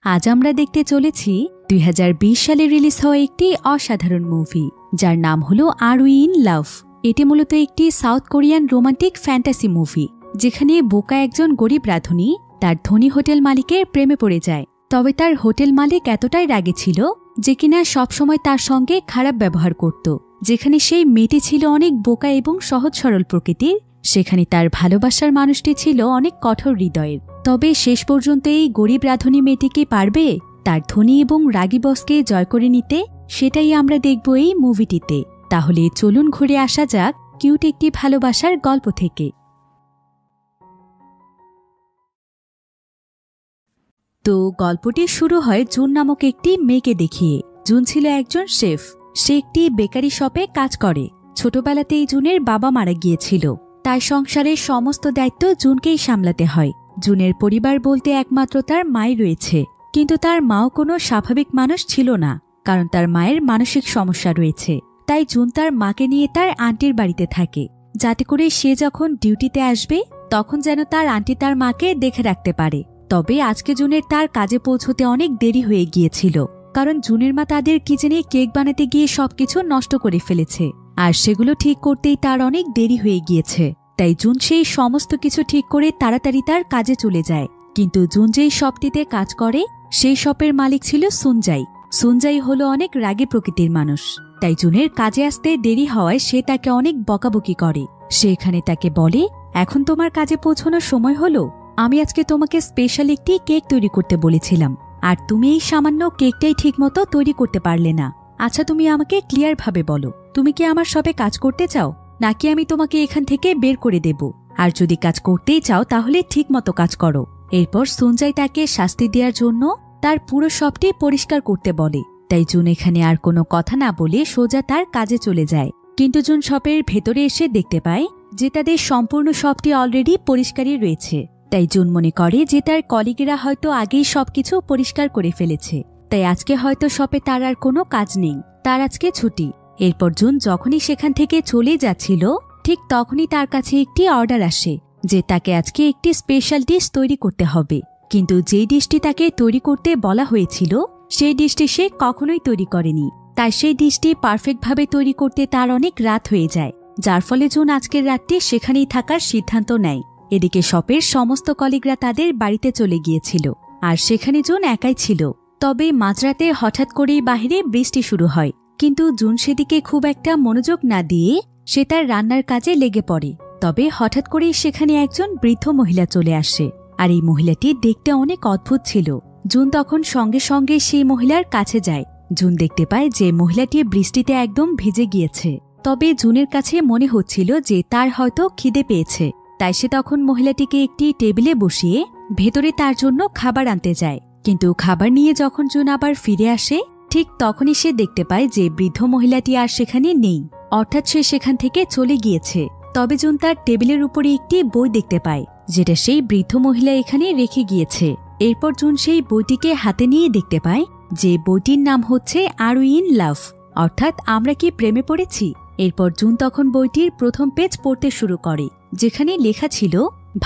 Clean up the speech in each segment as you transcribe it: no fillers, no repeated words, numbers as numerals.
আজ আমরা দেখতে চলেছি 2020 সালে রিলিজ হওয়া একটি অসাধারণ মুভি যার নাম হলো আর উই ইন লাভ। এটি মূলত একটি south Korean romantic fantasy movie, যেখানে বোকা একজন গরিব রাঁধুনি তার ধনী হোটেল মালিকের প্রেমে পড়ে যায়। তবে তার হোটেল মালিক এতটাই রাগে ছিল যে কিনা সবসময় তার সঙ্গে খারাপ ব্যবহার করত। যেখানে সেই মেয়েটি ছিল অনেক বোকা এবং সহজ সরল প্রকৃতির, সেখানে তার ভালোবাসার মানুষটি ছিল অনেক কঠোর হৃদয়ের। তবে শেষ পর্যন্ত এই গরিব রাঁধুনি মেয়েটি কি পারবে তার ধনী এবং রাগী বসকে জয় করে নিতে? সেটাই আমরা দেখব এই মুভিটিতে। তাহলে চলুন ঘুরে আসা যাক কিউট একটি ভালোবাসার গল্প থেকে। তো গল্পটি শুরু হয় জুন নামক একটি মেয়েকে দেখিয়ে। জুন ছিল একজন শেফ। সে একটি বেকারি শপে কাজ করে। ছোটবেলাতেই জুনের বাবা মারা গিয়েছিল, তাই সংসারের সমস্ত দায়িত্ব জুনকেই সামলাতে হয়। জুনের পরিবার বলতে একমাত্র তার মাই রয়েছে, কিন্তু তার মাও কোনো স্বাভাবিক মানুষ ছিল না, কারণ তার মায়ের মানসিক সমস্যা রয়েছে। তাই জুন তার মাকে নিয়ে তার আন্টির বাড়িতে থাকে, যাতে করে সে যখন ডিউটিতে আসবে তখন যেন তার আন্টি তার মাকে দেখে রাখতে পারে। তবে আজকে জুনের তার কাজে পৌঁছতে অনেক দেরি হয়ে গিয়েছিল, কারণ জুনের মা তাদের কিচেনে কেক বানাতে গিয়ে সবকিছু নষ্ট করে ফেলেছে, আর সেগুলো ঠিক করতেই তার অনেক দেরি হয়ে গিয়েছে। তাই জুন সেই সমস্ত কিছু ঠিক করে তাড়াতাড়ি তার কাজে চলে যায়। কিন্তু জুন যেই শপটিতে কাজ করে সেই শপের মালিক ছিল সুনজাই। সুনজাই হলো অনেক রাগী প্রকৃতির মানুষ। তাই জুনের কাজে আসতে দেরি হওয়ায় সে তাকে অনেক বকাবকি করে। সে এখানে তাকে বলে, এখন তোমার কাজে পৌঁছানোর সময় হলো। আমি আজকে তোমাকে স্পেশাল একটি কেক তৈরি করতে বলেছিলাম, আর তুমি এই সামান্য কেকটাই ঠিকমতো তৈরি করতে পারলে না। আচ্ছা, তুমি আমাকে ক্লিয়ার ভাবে বলো, তুমি কি আমার শপে কাজ করতে চাও, নাকি আমি তোমাকে এখান থেকে বের করে দেব? আর যদি কাজ করতেই চাও তাহলে ঠিক মতো কাজ করো। এরপর সুনজাই তাকে শাস্তি দেওয়ার জন্য তার পুরো শপটি পরিষ্কার করতে বলে। তাই জুন এখানে আর কোনো কথা না বলে সোজা তার কাজে চলে যায়। কিন্তু জুন শপের ভেতরে এসে দেখতে পায় যে তাদের সম্পূর্ণ শপটি অলরেডি পরিষ্কারই রয়েছে। তাই জুন মনে করে যে তার কলিগেরা হয়তো আগেই সবকিছু পরিষ্কার করে ফেলেছে, তাই আজকে হয়তো শপে তার আর কোনো কাজ নেই, তার আজকে ছুটি। এরপর জুন যখনই সেখান থেকে চলে যাচ্ছিল ঠিক তখনই তার কাছে একটি অর্ডার আসে যে তাকে আজকে একটি স্পেশাল ডিশ তৈরি করতে হবে। কিন্তু যে ডিশটি তাকে তৈরি করতে বলা হয়েছিল সেই ডিশটি সে কখনোই তৈরি করেনি। তাই সেই ডিশটি পারফেক্টভাবে তৈরি করতে তার অনেক রাত হয়ে যায়, যার ফলে জুন আজকের রাতটি সেখানেই থাকার সিদ্ধান্ত নেয়। এদিকে শপের সমস্ত কলিগরা তাদের বাড়িতে চলে গিয়েছিল, আর সেখানে জুন একাই ছিল। তবে মাঝরাতে হঠাৎ করেই বাহিরে বৃষ্টি শুরু হয়, কিন্তু জুন সেদিকে খুব একটা মনোযোগ না দিয়ে সে তার রান্নার কাজে লেগে পড়ে। তবে হঠাৎ করেই সেখানে একজন বৃদ্ধ মহিলা চলে আসে, আর এই মহিলাটি দেখতে অনেক অদ্ভুত ছিল। জুন তখন সঙ্গে সঙ্গে সেই মহিলার কাছে যায়। জুন দেখতে পায় যে মহিলাটি বৃষ্টিতে একদম ভিজে গিয়েছে। তবে জুনের কাছে মনে হচ্ছিল যে তার হয়তো খিদে পেয়েছে, তাই সে তখন মহিলাটিকে একটি টেবিলে বসিয়ে ভেতরে তার জন্য খাবার আনতে যায়। কিন্তু খাবার নিয়ে যখন জুন আবার ফিরে আসে ঠিক তখনই সে দেখতে পায় যে বৃদ্ধ মহিলাটি আর সেখানে নেই, অর্থাৎ সে সেখান থেকে চলে গিয়েছে। তবে জুন তার টেবিলের উপরে একটি বই দেখতে পায়, যেটা সেই বৃদ্ধ মহিলা এখানে রেখে গিয়েছে। এরপর জুন সেই বইটিকে হাতে নিয়ে দেখতে পায় যে বইটির নাম হচ্ছে আর উই ইন লাভ, অর্থাৎ আমরা কি প্রেমে পড়েছি। এরপর জুন তখন বইটির প্রথম পেজ পড়তে শুরু করে, যেখানে লেখা ছিল,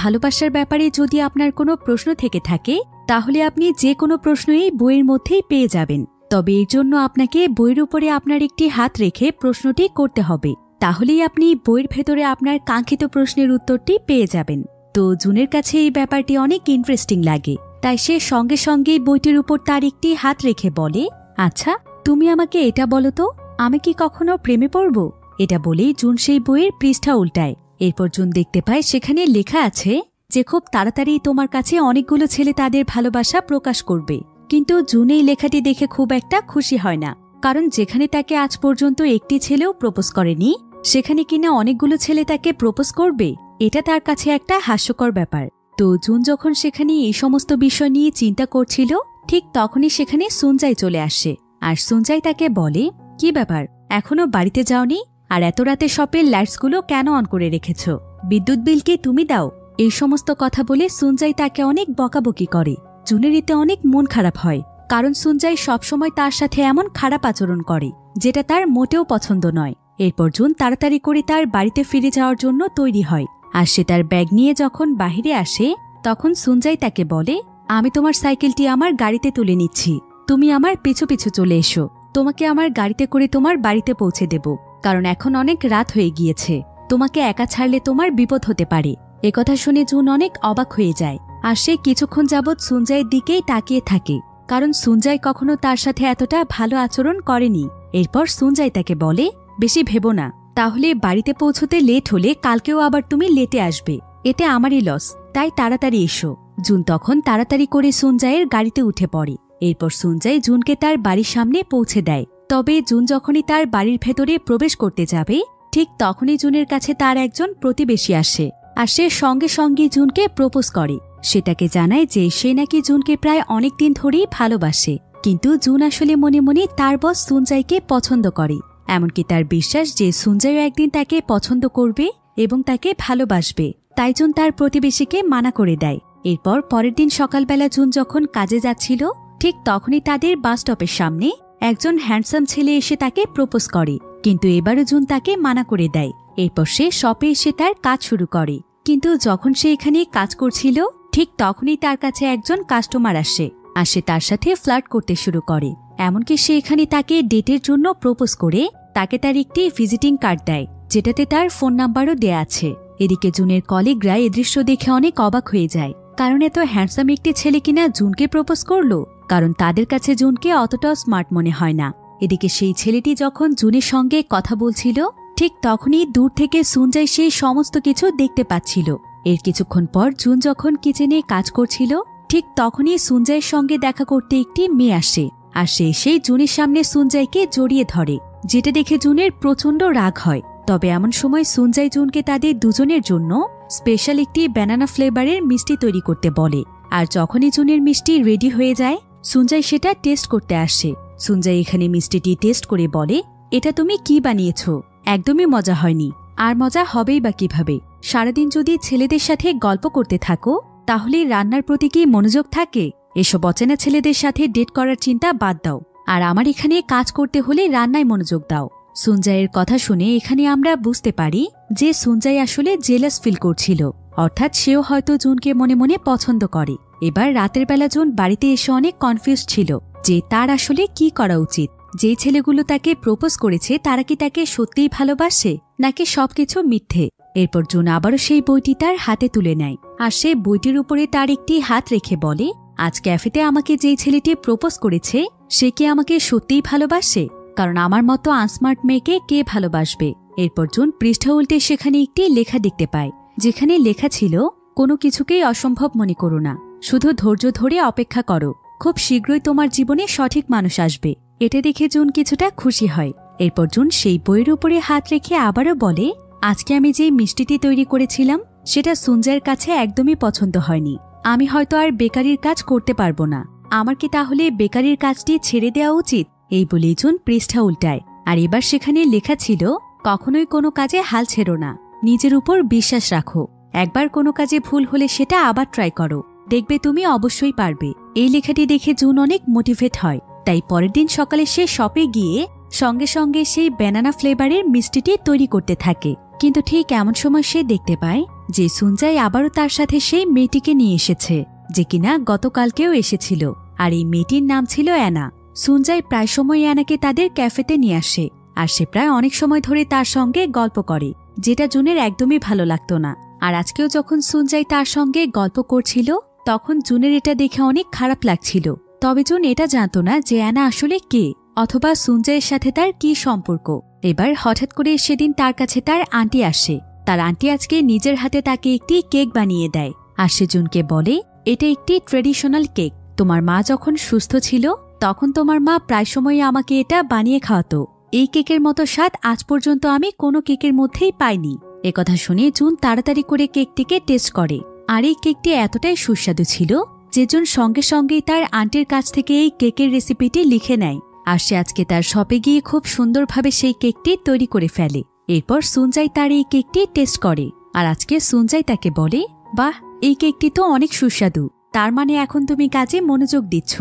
ভালোবাসার ব্যাপারে যদি আপনার কোনো প্রশ্ন থেকে থাকে তাহলে আপনি যে কোনো প্রশ্ন এই বইয়ের মধ্যেই পেয়ে যাবেন। তবে এর জন্য আপনাকে বইয়ের উপরে আপনার একটি হাত রেখে প্রশ্নটি করতে হবে, তাহলেই আপনি বইয়ের ভেতরে আপনার কাঙ্ক্ষিত প্রশ্নের উত্তরটি পেয়ে যাবেন। তো জুনের কাছে এই ব্যাপারটি অনেক ইন্টারেস্টিং লাগে, তাই সে সঙ্গে সঙ্গেই বইটির উপর তার একটি হাত রেখে বলে, আচ্ছা তুমি আমাকে এটা বলো তো, আমি কি কখনো প্রেমে পড়ব? এটা বলেই জুন সেই বইয়ের পৃষ্ঠা উল্টায়। এরপর জুন দেখতে পায় সেখানে লেখা আছে যে খুব তাড়াতাড়ি তোমার কাছে অনেকগুলো ছেলে তাদের ভালোবাসা প্রকাশ করবে। কিন্তু জুন এই লেখাটি দেখে খুব একটা খুশি হয় না, কারণ যেখানে তাকে আজ পর্যন্ত একটি ছেলেও প্রপোজ করেনি সেখানে কিনা অনেকগুলো ছেলে তাকে প্রপোজ করবে, এটা তার কাছে একটা হাস্যকর ব্যাপার। তো জুন যখন সেখানে এই সমস্ত বিষয় নিয়ে চিন্তা করছিল ঠিক তখনই সেখানে সুনজাই চলে আসে। আর সুনজাই তাকে বলে, কি ব্যাপার, এখনো বাড়িতে যাওনি? আর এত রাতে শপের লাইটসগুলো কেন অন করে রেখেছ? বিদ্যুৎ বিল কি তুমি দাও? এই সমস্ত কথা বলে সুনজাই তাকে অনেক বকাবকি করে। জুনের এতে অনেক মন খারাপ হয়, কারণ সুনজাই সবসময় তার সাথে এমন খারাপ আচরণ করে যেটা তার মোটেও পছন্দ নয়। এরপর জুন তাড়াতাড়ি করে তার বাড়িতে ফিরে যাওয়ার জন্য তৈরি হয়, আর সে তার ব্যাগ নিয়ে যখন বাহিরে আসে তখন সুনজাই তাকে বলে, আমি তোমার সাইকেলটি আমার গাড়িতে তুলে নিচ্ছি, তুমি আমার পিছু পিছু চলে এসো, তোমাকে আমার গাড়িতে করে তোমার বাড়িতে পৌঁছে দেব, কারণ এখন অনেক রাত হয়ে গিয়েছে, তোমাকে একা ছাড়লে তোমার বিপদ হতে পারে। একথা শুনে জুন অনেক অবাক হয়ে যায়, আর সে কিছুক্ষণ যাবৎ সুঞ্জয়ের দিকেই তাকিয়ে থাকে, কারণ সুঞ্জয় কখনো তার সাথে এতটা ভালো আচরণ করেনি। এরপর সুঞ্জয় তাকে বলে, বেশি ভেবো না, তাহলে বাড়িতে পৌঁছতে লেট হলে কালকেও আবার তুমি লেটে আসবে, এতে আমারই লস, তাই তাড়াতাড়ি এসো। জুন তখন তাড়াতাড়ি করে সুঞ্জয়ের গাড়িতে উঠে পড়ে। এরপর সুঞ্জয় জুনকে তার বাড়ির সামনে পৌঁছে দেয়। তবে জুন যখনই তার বাড়ির ভেতরে প্রবেশ করতে যাবে, ঠিক তখনই জুনের কাছে তার একজন প্রতিবেশী আসে, আর সে সঙ্গে সঙ্গে জুনকে প্রপোজ করে। সেটাকে জানায় যে সে নাকি জুনকে প্রায় অনেকদিন ধরেই ভালোবাসে, কিন্তু জুন আসলে মনে মনে তার বস সুঞ্জয়কে পছন্দ করে। এমনকি তার বিশ্বাস যে সুঞ্জয়ও একদিন তাকে পছন্দ করবে এবং তাকে ভালোবাসবে, তাই জুন তার প্রতিবেশীকে মানা করে দেয়। এরপর পরের দিন সকালবেলা জুন যখন কাজে যাচ্ছিল, ঠিক তখনই তাদের বাস স্টপের সামনে একজন হ্যান্ডসাম ছেলে এসে তাকে প্রপোজ করে, কিন্তু এবারও জুন তাকে মানা করে দেয়। এরপর সে শপে এসে তার কাজ শুরু করে, কিন্তু যখন সে এখানে কাজ করছিল, ঠিক তখনই তার কাছে একজন কাস্টমার আসে, আর সে তার সাথে ফ্লার্ট করতে শুরু করে। এমনকি সে এখানে তাকে ডেটের জন্য প্রপোজ করে তাকে তার একটি ভিজিটিং কার্ড দেয়, যেটাতে তার ফোন নাম্বারও দেয়া আছে। এদিকে জুনের কলিগরা এ দৃশ্য দেখে অনেক অবাক হয়ে যায়, কারণ এত হ্যান্ডসাম একটি ছেলে কিনা জুনকে প্রপোজ করলো, কারণ তাদের কাছে জুনকে অতটাও স্মার্ট মনে হয় না। এদিকে সেই ছেলেটি যখন জুনের সঙ্গে কথা বলছিল, ঠিক তখনই দূর থেকে সুঞ্জয় সেই সমস্ত কিছু দেখতে পাচ্ছিল। এর কিছুক্ষণ পর জুন যখন কিচেনে কাজ করছিল, ঠিক তখনই সুঞ্জয়ের সঙ্গে দেখা করতে একটি মেয়ে আসে, আর সে সেই জুনের সামনে সুঞ্জয়কে জড়িয়ে ধরে, যেটা দেখে জুনের প্রচণ্ড রাগ হয়। তবে এমন সময় সুঞ্জয় জুনকে তাদের দুজনের জন্য স্পেশাল একটি ব্যানানা ফ্লেভারের মিষ্টি তৈরি করতে বলে, আর যখনই জুনের মিষ্টি রেডি হয়ে যায়, সুঞ্জয় সেটা টেস্ট করতে আসে। সুঞ্জয় এখানে মিষ্টিটি টেস্ট করে বলে, এটা তুমি কি বানিয়েছ, একদমই মজা হয়নি, আর মজা হবেই বা কিভাবে? সারাদিন যদি ছেলেদের সাথে গল্প করতে থাকো, তাহলে রান্নার প্রতি কি মনোযোগ থাকে? এসব অচেনা ছেলেদের সাথে ডেট করার চিন্তা বাদ দাও, আর আমার এখানে কাজ করতে হলে রান্নায় মনোযোগ দাও। সুঞ্জয়ের কথা শুনে এখানে আমরা বুঝতে পারি যে সুঞ্জয় আসলে জেলাস ফিল করছিল, অর্থাৎ সেও হয়তো জুনকে মনে মনে পছন্দ করে। এবার রাতের বেলা জুন বাড়িতে এসে অনেক কনফিউজ ছিল যে তার আসলে কি করা উচিত। যে ছেলেগুলো তাকে প্রপোজ করেছে তারা কি তাকে সত্যিই ভালোবাসে, নাকি সবকিছু মিথ্যে? এরপর জুন আবারও সেই বইটি তার হাতে তুলে নেয়, আর সে বইটির উপরে তার একটি হাত রেখে বলে, আজ ক্যাফেতে আমাকে যেই ছেলেটি প্রপোজ করেছে সে কি আমাকে সত্যিই ভালোবাসে? কারণ আমার মতো আনস্মার্ট মেয়েকে কে ভালোবাসবে? এরপর জুন পৃষ্ঠা উল্টে সেখানে একটি লেখা দেখতে পায়, যেখানে লেখা ছিল, কোনো কিছুকেই অসম্ভব মনে করো না, শুধু ধৈর্য ধরে অপেক্ষা করো, খুব শীঘ্রই তোমার জীবনে সঠিক মানুষ আসবে। এটা দেখে জুন কিছুটা খুশি হয়। এরপর জুন সেই বইয়ের উপরে হাত রেখে আবারও বলে, আজকে আমি যে মিষ্টিটি তৈরি করেছিলাম সেটা সুঞ্জয়ের কাছে একদমই পছন্দ হয়নি, আমি হয়তো আর বেকারির কাজ করতে পারবো না, আমার কি তাহলে বেকারির কাজটি ছেড়ে দেওয়া উচিত? এই বলেই জুন পৃষ্ঠা উল্টায়, আর এবার সেখানে লেখা ছিল, কখনোই কোনো কাজে হাল ছেড়ো না, নিজের উপর বিশ্বাস রাখো, একবার কোনো কাজে ভুল হলে সেটা আবার ট্রাই করো, দেখবে তুমি অবশ্যই পারবে। এই লেখাটি দেখে জুন অনেক মোটিভেট হয়, তাই পরের দিন সকালে সে শপে গিয়ে সঙ্গে সঙ্গে সেই ব্যানানা ফ্লেভারের মিষ্টিটি তৈরি করতে থাকে। কিন্তু ঠিক এমন সময় সে দেখতে পায় যে সুঞ্জয় আবারও তার সাথে সেই মেয়েটিকে নিয়ে এসেছে, যে কিনা গতকালকেও এসেছিল, আর এই মেয়েটির নাম ছিল অ্যানা। সুঞ্জয় প্রায় সময় অ্যানাকে তাদের ক্যাফেতে নিয়ে আসে, আর সে প্রায় অনেক সময় ধরে তার সঙ্গে গল্প করে, যেটা জুনের একদমই ভালো লাগতো না। আর আজকেও যখন সুঞ্জয় তার সঙ্গে গল্প করছিল, তখন জুনের এটা দেখে অনেক খারাপ লাগছিল। তবে জুন এটা জানত না যে অ্যানা আসলে কে, অথবা সুঞ্জয়ের সাথে তার কি সম্পর্ক। এবার হঠাৎ করে সেদিন তার কাছে তার আন্টি আসে। তার আন্টি আজকে নিজের হাতে তাকে একটি কেক বানিয়ে দেয়, আর সে জুনকে বলে, এটা একটি ট্রেডিশনাল কেক, তোমার মা যখন সুস্থ ছিল তখন তোমার মা প্রায় সময়ই আমাকে এটা বানিয়ে খাওয়াতো, এই কেকের মতো স্বাদ আজ পর্যন্ত আমি কোনো কেকের মধ্যেই পাইনি। একথা শুনে জুন তাড়াতাড়ি করে কেকটিকে টেস্ট করে, আর এই কেকটি এতটাই সুস্বাদু ছিল যে জুন সঙ্গে সঙ্গেই তার আন্টির কাছ থেকে এই কেকের রেসিপিটি লিখে নেয়, আর সে আজকে তার শপে গিয়ে খুব সুন্দরভাবে সেই কেকটি তৈরি করে ফেলে। এরপর সুঞ্জয় তার এই কেকটি টেস্ট করে, আর আজকে সুঞ্জয় তাকে বলে, বাহ, এই কেকটি তো অনেক সুস্বাদু, তার মানে এখন তুমি কাজে মনোযোগ দিচ্ছ,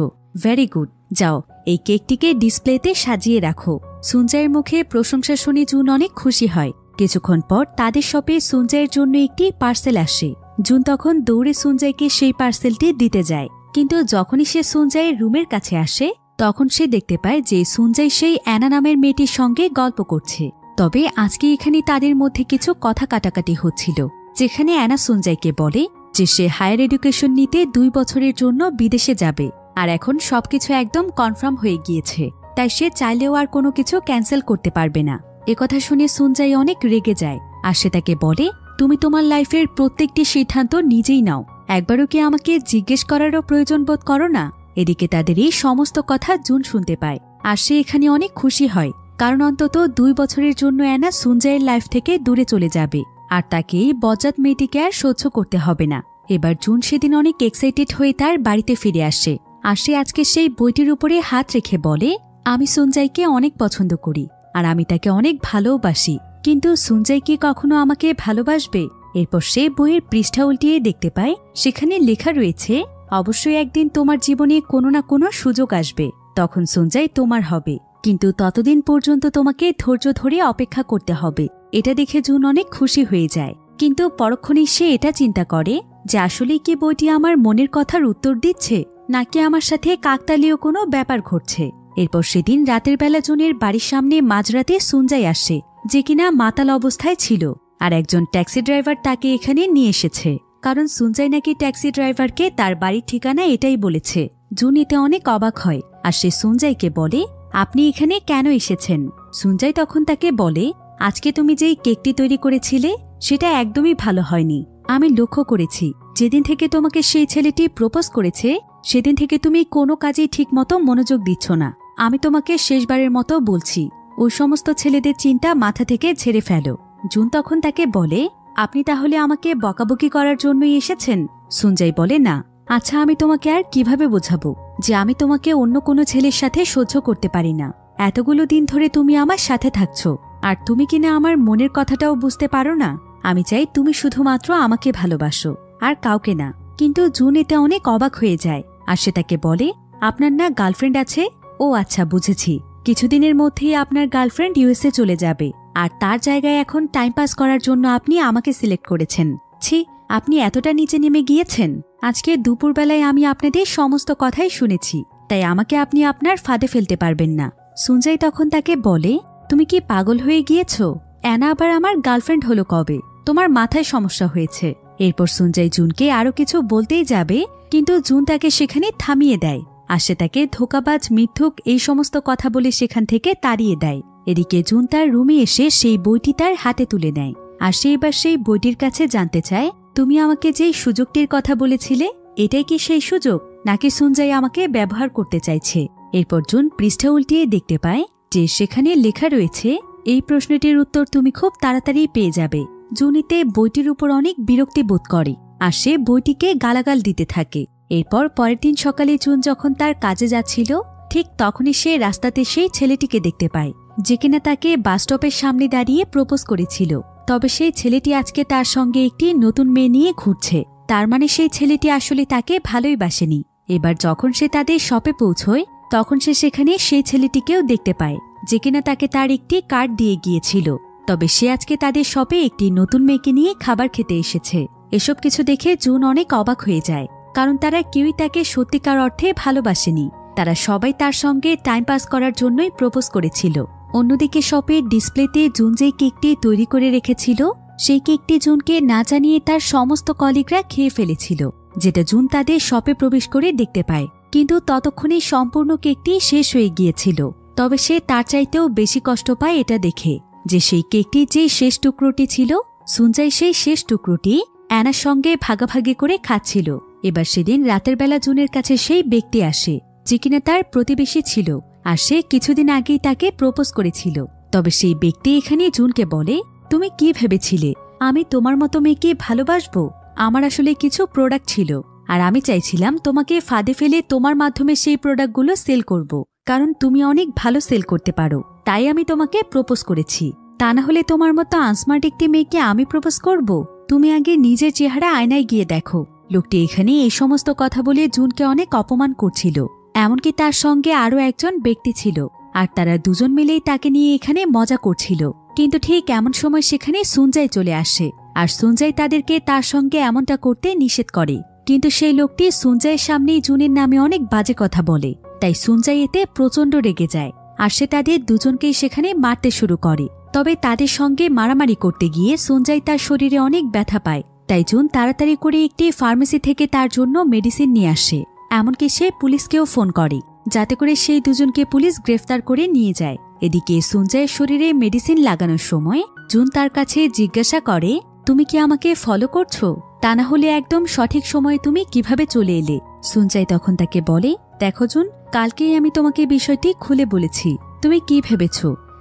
ভেরি গুড, যাও এই কেকটিকে ডিসপ্লেতে সাজিয়ে রাখো। সুঞ্জয়ের মুখে প্রশংসা শুনে জুন অনেক খুশি হয়। কিছুক্ষণ পর তাদের শপে সুঞ্জয়ের জন্য একটি পার্সেল আসে। জুন তখন দৌড়ে সুঞ্জয়কে সেই পার্সেলটি দিতে যায়, কিন্তু যখনই সে সুনজাইয়ের রুমের কাছে আসে তখন সে দেখতে পায় যে সুনজাই সেই অ্যানা নামের মেয়েটির সঙ্গে গল্প করছে। তবে আজকে এখানে তাদের মধ্যে কিছু কথা কাটাকাটি হচ্ছিল, যেখানে অ্যানা সুনজাইকে বলে যে সে হায়ার এডুকেশন নিতে 2 বছরের জন্য বিদেশে যাবে, আর এখন সবকিছু একদম কনফার্ম হয়ে গিয়েছে, তাই সে চাইলেও আর কোনো কিছু ক্যান্সেল করতে পারবে না। একথা শুনে সুনজাই অনেক রেগে যায়, আর সে তাকে বলে তুমি তোমার লাইফের প্রত্যেকটি সিদ্ধান্ত নিজেই নাও, একবারও কি আমাকে জিজ্ঞেস করারও প্রয়োজন বোধ করো না। এদিকে তাদের এই সমস্ত কথা জুন শুনতে পায়, আর সে এখানে অনেক খুশি হয়, কারণ অন্তত 2 বছরের জন্য অ্যানা সুনজাইয়ের লাইফ থেকে দূরে চলে যাবে, আর তাকে এই বজ্জাত মেয়েটিকে আর সহ্য করতে হবে না। এবার জুন সেদিন অনেক এক্সাইটেড হয়ে তার বাড়িতে ফিরে আসে, আর সে আজকে সেই বইটির উপরে হাত রেখে বলে আমি সুনজাইকে অনেক পছন্দ করি, আর আমি তাকে অনেক ভালোবাসি, কিন্তু সুনজাই কি কখনো আমাকে ভালোবাসবে? এরপর সে বইয়ের পৃষ্ঠা উল্টিয়ে দেখতে পায় সেখানে লেখা রয়েছে অবশ্যই একদিন তোমার জীবনে কোনো না কোনো সুযোগ আসবে, তখন সুনজাই তোমার হবে, কিন্তু ততদিন পর্যন্ত তোমাকে ধৈর্য ধরে অপেক্ষা করতে হবে। এটা দেখে জুন অনেক খুশি হয়ে যায়, কিন্তু পরক্ষণেই সে এটা চিন্তা করে যে আসলে কি বইটি আমার মনের কথার উত্তর দিচ্ছে, নাকি আমার সাথে কাকতালীয় কোনো ব্যাপার ঘটছে। এরপর সেদিন রাতের বেলা জুনের বাড়ির সামনে মাঝরাতে সুনজাই আসে, যে কিনা মাতাল অবস্থায় ছিল, আর একজন ট্যাক্সি ড্রাইভার তাকে এখানে নিয়ে এসেছে, কারণ সুনজাই নাকি ট্যাক্সি ড্রাইভারকে তার বাড়ির ঠিকানা এটাই বলেছে। জুন এতে অনেক অবাক হয়, আর সে সুনজাইকে বলে আপনি এখানে কেন এসেছেন? সুনজাই তখন তাকে বলে আজকে তুমি যেই কেকটি তৈরি করেছিলে সেটা একদমই ভালো হয়নি, আমি লক্ষ্য করেছি যেদিন থেকে তোমাকে সেই ছেলেটি প্রপোজ করেছে সেদিন থেকে তুমি কোনো কাজেই ঠিকমতো মনোযোগ দিচ্ছ না। আমি তোমাকে শেষবারের মতো বলছি, ওই সমস্ত ছেলেদের চিন্তা মাথা থেকে ঝেড়ে ফেলো। জুন তখন তাকে বলে আপনি তাহলে আমাকে বকাবকি করার জন্যই এসেছেন? সুনজাই বলে না। আচ্ছা, আমি তোমাকে আর কিভাবে বোঝাবো যে আমি তোমাকে অন্য কোনো ছেলের সাথে সহ্য করতে পারি না? এতগুলো দিন ধরে তুমি আমার সাথে থাকছো, আর তুমি কিনা আমার মনের কথাটাও বুঝতে পারো না। আমি চাই তুমি শুধুমাত্র আমাকে ভালোবাসো, আর কাউকে না। কিন্তু জুন এতে অনেক অবাক হয়ে যায়, আর সে তাকে বলে আপনার না গার্লফ্রেন্ড আছে? ও আচ্ছা, বুঝেছি, কিছুদিনের মধ্যেই আপনার গার্লফ্রেন্ড ইউএসএ চলে যাবে, আর তার জায়গায় এখন টাইম পাস করার জন্য আপনি আমাকে সিলেক্ট করেছেন। ছি, আপনি এতটা নিচে নেমে গিয়েছেন। আজকে দুপুরবেলায় আমি আপনাদের সমস্ত কথাই শুনেছি, তাই আমাকে আপনি আপনার ফাঁদে ফেলতে পারবেন না। সুনজাই তখন তাকে বলে তুমি কি পাগল হয়ে গিয়েছ? অ্যানা আবার আমার গার্লফ্রেন্ড হলো কবে? তোমার মাথায় সমস্যা হয়েছে। এরপর সুনজাই জুনকে আরো কিছু বলতেই যাবে, কিন্তু জুন তাকে সেখানে থামিয়ে দেয়, আর সে তাকে ধোঁকাবাজ, মিথ্যুক এই সমস্ত কথা বলে সেখান থেকে তাড়িয়ে দেয়। এদিকে জুন তার রুমে এসে সেই বইটি তার হাতে তুলে নেয়, আর সে এবার সেই বইটির কাছে জানতে চায় তুমি আমাকে যেই সুযোগটির কথা বলেছিলে এটাই কি সেই সুযোগ, নাকি সুনজাই আমাকে ব্যবহার করতে চাইছে? এরপর জুন পৃষ্ঠা উল্টিয়ে দেখতে পায় যে সেখানে লেখা রয়েছে এই প্রশ্নটির উত্তর তুমি খুব তাড়াতাড়ি পেয়ে যাবে। জুন এতে বইটির উপর অনেক বিরক্তি বোধ করে, আর সে বইটিকে গালাগাল দিতে থাকে। এরপর পরের দিন সকালে জুন যখন তার কাজে যাচ্ছিল ঠিক তখনই সে রাস্তাতে সেই ছেলেটিকে দেখতে পায়, যে কিনা তাকে বাসস্টপের সামনে দাঁড়িয়ে প্রপোজ করেছিল। তবে সেই ছেলেটি আজকে তার সঙ্গে একটি নতুন মেয়ে নিয়ে ঘুরছে, তার মানে সেই ছেলেটি আসলে তাকে ভালোই বাসেনি। এবার যখন সে তাদের শপে পৌঁছয় তখন সে সেখানে সেই ছেলেটিকেও দেখতে পায়, যে কিনা তাকে তার একটি কার্ড দিয়ে গিয়েছিল। তবে সে আজকে তাদের শপে একটি নতুন মেয়েকে নিয়ে খাবার খেতে এসেছে। এসব কিছু দেখে জুন অনেক অবাক হয়ে যায়, কারণ তারা কেউই তাকে সত্যিকার অর্থে ভালোবাসেনি, তারা সবাই তার সঙ্গে টাইম পাস করার জন্যই প্রপোজ করেছিল। অন্যদিকে শপের ডিসপ্লেতে জুন যেই কেকটি তৈরি করে রেখেছিল সেই কেকটি জুনকে না জানিয়ে তার সমস্ত কলিগরা খেয়ে ফেলেছিল, যেটা জুন তাদের শপে প্রবেশ করে দেখতে পায়। কিন্তু ততক্ষণে সম্পূর্ণ কেকটি শেষ হয়ে গিয়েছিল। তবে সে তার চাইতেও বেশি কষ্ট পায় এটা দেখে যে সেই কেকটি যেই শেষ টুকরোটি ছিল সুনজাই সেই শেষ টুকরোটি অ্যানার সঙ্গে ভাগাভাগি করে খাচ্ছিল। এবার সেদিন রাতের বেলা জুনের কাছে সেই ব্যক্তি আসে, যে কিনা তার প্রতিবেশী ছিল, আর সে কিছুদিন আগেই তাকে প্রপোজ করেছিল। তবে সেই ব্যক্তি এখানে জুনকে বলে তুমি কি ভেবেছিলে আমি তোমার মতো মেয়েকে ভালোবাসবো? আমার আসলে কিছু প্রোডাক্ট ছিল, আর আমি চাইছিলাম তোমাকে ফাঁদে ফেলে তোমার মাধ্যমে সেই প্রোডাক্টগুলো সেল করব, কারণ তুমি অনেক ভালো সেল করতে পারো, তাই আমি তোমাকে প্রপোজ করেছি। তা না হলে তোমার মতো আনস্মার্ট একটি মেয়েকে আমি প্রপোজ করব? তুমি আগে নিজের চেহারা আয়নায় গিয়ে দেখো। লোকটি এখানে এই সমস্ত কথা বলে জুনকে অনেক অপমান করছিল। এমনকি তার সঙ্গে আরও একজন ব্যক্তি ছিল, আর তারা দুজন মিলেই তাকে নিয়ে এখানে মজা করছিল। কিন্তু ঠিক এমন সময় সেখানে সুনজাই চলে আসে, আর সুনজাই তাদেরকে তার সঙ্গে এমনটা করতে নিষেধ করে। কিন্তু সেই লোকটি সুনজাইয়ের সামনেই জুনের নামে অনেক বাজে কথা বলে। তাই সুনজাই এতে প্রচণ্ড রেগে যায় আর সে তাদের দুজনকেই সেখানে মারতে শুরু করে। তবে তাদের সঙ্গে মারামারি করতে গিয়ে সুনজাই তার শরীরে অনেক ব্যথা পায়। তাই জুন তাড়াতাড়ি করে একটি ফার্মেসি থেকে তার জন্য মেডিসিন নিয়ে আসে। এমনকি সে পুলিশকেও ফোন করে যাতে করে সেই দুজনকে পুলিশ গ্রেফতার করে নিয়ে যায়। এদিকে সুনজাইয়ের শরীরে মেডিসিন লাগানোর সময় জুন তার কাছে জিজ্ঞাসা করে, তুমি কি আমাকে ফলো করছো? তা না হলে একদম সঠিক সময়ে তুমি কিভাবে চলে এলে? সুনজাই তখন তাকে বলে, দেখো জুন, কালকেই আমি তোমাকে বিষয়টি খুলে বলেছি। তুমি কি ভেবেছ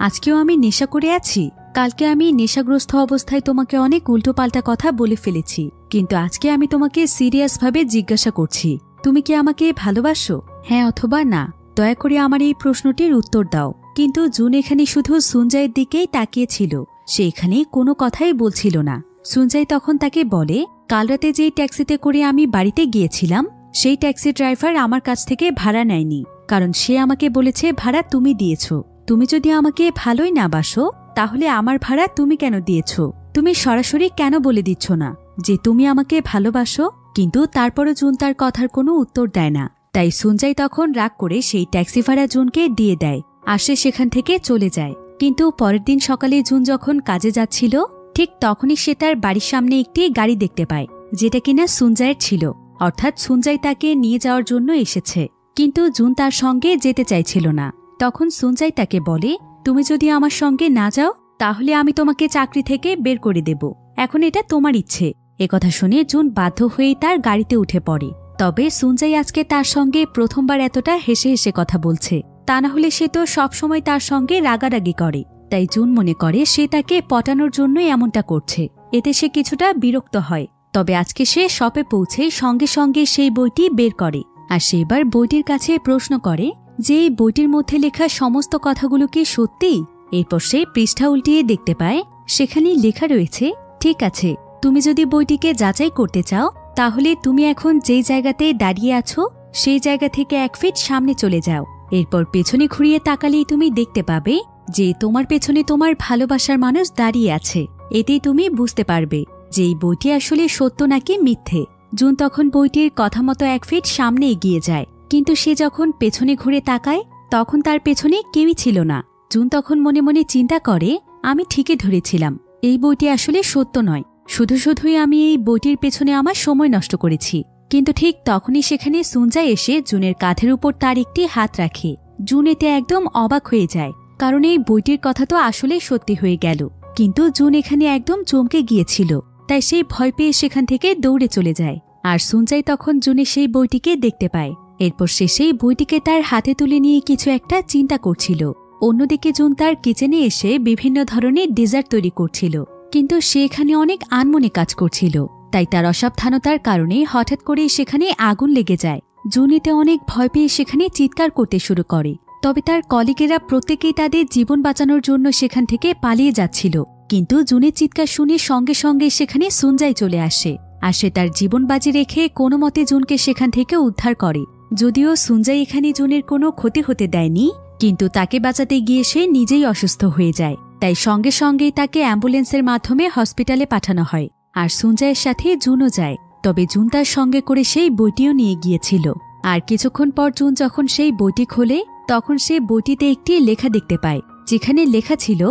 আজকেও আমি নেশা করে আছি? কালকে আমি নেশাগ্রস্ত অবস্থায় তোমাকে অনেক উল্টোপাল্টা কথা বলে ফেলেছি, কিন্তু আজকে আমি তোমাকে সিরিয়াসভাবে জিজ্ঞাসা করছি, তুমি কি আমাকে ভালোবাসো? হ্যাঁ অথবা না, দয়া করে আমার এই প্রশ্নটির উত্তর দাও। কিন্তু জুন এখানে শুধু সুনজাইয়ের দিকেই তাকিয়েছিল, সে এখানে কোনো কথাই বলছিল না। সুনজাই তখন তাকে বলে, কাল রাতে যেই ট্যাক্সিতে করে আমি বাড়িতে গিয়েছিলাম সেই ট্যাক্সি ড্রাইভার আমার কাছ থেকে ভাড়া নেয়নি, কারণ সে আমাকে বলেছে ভাড়া তুমি দিয়েছ। তুমি যদি আমাকে ভালোই না বাসো তাহলে আমার ভাড়া তুমি কেন দিয়েছ? তুমি সরাসরি কেন বলে দিচ্ছ না যে তুমি আমাকে ভালোবাসো? কিন্তু তারপরও জুন তার কথার কোনো উত্তর দেয় না। তাই সুনজাই তখন রাগ করে সেই ট্যাক্সি ভাড়া জুনকে দিয়ে দেয় আর সে সেখান থেকে চলে যায়। কিন্তু পরের দিন সকালে জুন যখন কাজে যাচ্ছিল ঠিক তখনই সে তার বাড়ির সামনে একটি গাড়ি দেখতে পায়, যেটা কিনা সুনজাইয়ের ছিল। অর্থাৎ সুনজাই তাকে নিয়ে যাওয়ার জন্য এসেছে, কিন্তু জুন তার সঙ্গে যেতে চাইছিল না। তখন সুনজাই তাকে বলে, তুমি যদি আমার সঙ্গে না যাও তাহলে আমি তোমাকে চাকরি থেকে বের করে দেব, এখন এটা তোমার ইচ্ছে। একথা শুনে জুন বাধ্য হয়েই তার গাড়িতে উঠে পড়ে। তবে সুনজাই আজকে তার সঙ্গে প্রথমবার এতটা হেসে হেসে কথা বলছে, তা না হলে সে তো সবসময় তার সঙ্গে রাগারাগি করে। তাই জুন মনে করে সে তাকে পটানোর জন্য এমনটা করছে, এতে সে কিছুটা বিরক্ত হয়। তবে আজকে সে শপে পৌঁছে সঙ্গে সঙ্গে সেই বইটি বের করে আর সেবার বইটির কাছে প্রশ্ন করে যে এই বইটির মধ্যে লেখা সমস্ত কথাগুলো কি সত্যি? এরপর সে পৃষ্ঠা উল্টিয়ে দেখতে পায় সেখানে লেখা রয়েছে, ঠিক আছে, তুমি যদি বইটিকে যাচাই করতে চাও তাহলে তুমি এখন যেই জায়গাতে দাঁড়িয়ে আছো সেই জায়গা থেকে 1 ফিট সামনে চলে যাও। এরপর পেছনে ঘুরিয়ে তাকালেই তুমি দেখতে পাবে যে তোমার পেছনে তোমার ভালোবাসার মানুষ দাঁড়িয়ে আছে। এতেই তুমি বুঝতে পারবে যে এই বইটি আসলে সত্য নাকি মিথ্যে। জুন তখন বইটির কথা মতো 1 ফিট সামনে এগিয়ে যায়, কিন্তু সে যখন পেছনে ঘুরে তাকায় তখন তার পেছনে কেউই ছিল না। জুন তখন মনে মনে চিন্তা করে, আমি ঠিকই ধরেছিলাম, এই বইটি আসলে সত্য নয়, শুধুই আমি এই বইটির পেছনে আমার সময় নষ্ট করেছি। কিন্তু ঠিক তখনই সেখানে সুনজাই এসে জুনের কাঁধের উপর তার একটি হাত রাখে। জুন এতে একদম অবাক হয়ে যায়, কারণ এই বইটির কথা তো আসলেই সত্যি হয়ে গেল। কিন্তু জুন এখানে একদম চমকে গিয়েছিল, তাই সেই ভয় পেয়ে সেখান থেকে দৌড়ে চলে যায়। আর সুনজাই তখন জুনের সেই বইটিকে দেখতে পায়। এরপর সে সেই বইটিকে তার হাতে তুলে নিয়ে কিছু একটা চিন্তা করছিল। অন্যদিকে জুন তার কিচেনে এসে বিভিন্ন ধরনের ডেজার্ট তৈরি করছিল, কিন্তু সে এখানে অনেক আনমনে কাজ করছিল। তাই তার অসাবধানতার কারণে হঠাৎ করেই সেখানে আগুন লেগে যায়। জুন এতে অনেক ভয় পেয়ে সেখানে চিৎকার করতে শুরু করে। তবে তার কলিগেরা প্রত্যেকেই তাদের জীবন বাঁচানোর জন্য সেখান থেকে পালিয়ে যাচ্ছিল। কিন্তু জুনের চিৎকার শুনে সঙ্গে সঙ্গে সেখানে সুনজাই চলে আসে আর সে তার জীবন বাজি রেখে কোনো মতে জুনকে সেখান থেকে উদ্ধার করে। যদিও সুনজাই এখানে জুনের কোনো ক্ষতি হতে দেয়নি, কিন্তু তাকে বাঁচাতে গিয়ে সে নিজেই অসুস্থ হয়ে যায়। তাই সঙ্গে সঙ্গেই তাকে অ্যাম্বুলেন্সের মাধ্যমে হসপিটালে পাঠানো হয় আর সুনজাইয়ের সাথে জুনও যায়। তবে জুন তার সঙ্গে করে সেই বইটিও নিয়ে গিয়েছিল। আর কিছুক্ষণ পর জুন যখন সেই বইটি খোলে তখন সে বইটিতে একটি লেখা দেখতে পায়, যেখানে লেখা ছিল,